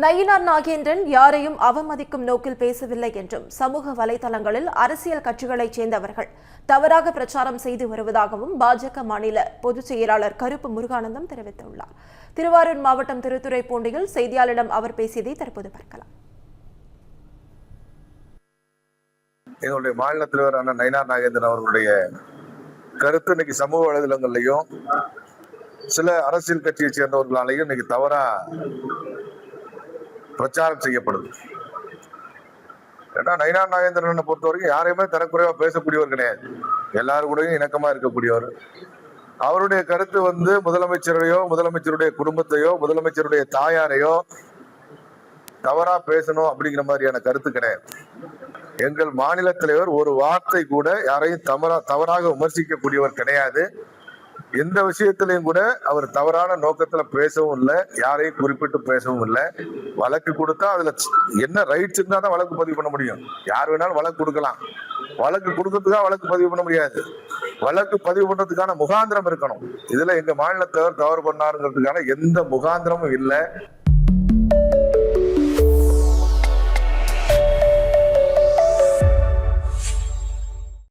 நயினார் நாகேந்திரன் யாரையும் அவமதிக்கும் நோக்கில் பேசவில்லை என்றும் சமூக வலைதளங்களில் அரசியல் கட்சிகளைச் சேர்ந்தவர்கள் தவறாக பிரச்சாரம் செய்து வருவதாகவும் பாஜக மாநில பொதுச் செயலாளர் கருப்பு முருகானந்தம் தெரிவித்துள்ளார். திருவாரூர் மாவட்டம் திருத்துறைப்பூண்டியில் செய்தியாளரிடம் அவர் பேசியதை தற்போது பார்க்கலாம். எங்களுடைய மாநில தலைவரான நயினார் நாகேந்திரன் அவர்களுடைய கருத்து இன்னைக்கு சமூக வலைதளங்கள்லையும் சில அரசியல் கட்சியை சேர்ந்தவர்களாலையும் இன்னைக்கு தவறா பிரச்சாரம் செய்யப்படுது. ஏன்னா நயினார் நாகேந்திரனை பொறுத்த வரைக்கும் யாரையுமே தரக்குறைவா பேசக்கூடியவர் கிடையாது. எல்லாரும் கூடயும் இணக்கமா இருக்கக்கூடியவர். அவருடைய கருத்து முதலமைச்சரையோ, முதலமைச்சருடைய குடும்பத்தையோ, முதலமைச்சருடைய தாயாரையோ தவறா பேசணும் அப்படிங்கிற மாதிரியான கருத்து கிடையாது. எங்கள் மாநில தலைவர் ஒரு வார்த்தை கூட யாரையும் தவறாக விமர்சிக்கக்கூடியவர் கிடையாது. எந்த விஷயத்திலையும் கூட அவர் தவறான நோக்கத்துல பேசவும் இல்லை, யாரையும் குறிப்பிட்டு பேசவும் இல்லை. வழக்கு கொடுத்தா அதுல என்ன ரைட்ஸ் இருந்தா தான் வழக்கு பதிவு பண்ண முடியும். யார் வேணாலும் வழக்கு கொடுக்கலாம். வழக்கு கொடுக்கறதுக்காக வழக்கு பதிவு பண்ண முடியாது. வழக்கு பதிவு பண்றதுக்கான முகாந்திரம் இருக்கணும். இதுல எங்க மாநில தலைவர் தவறு பண்ணாருங்கிறதுக்கான எந்த முகாந்திரமும் இல்லை.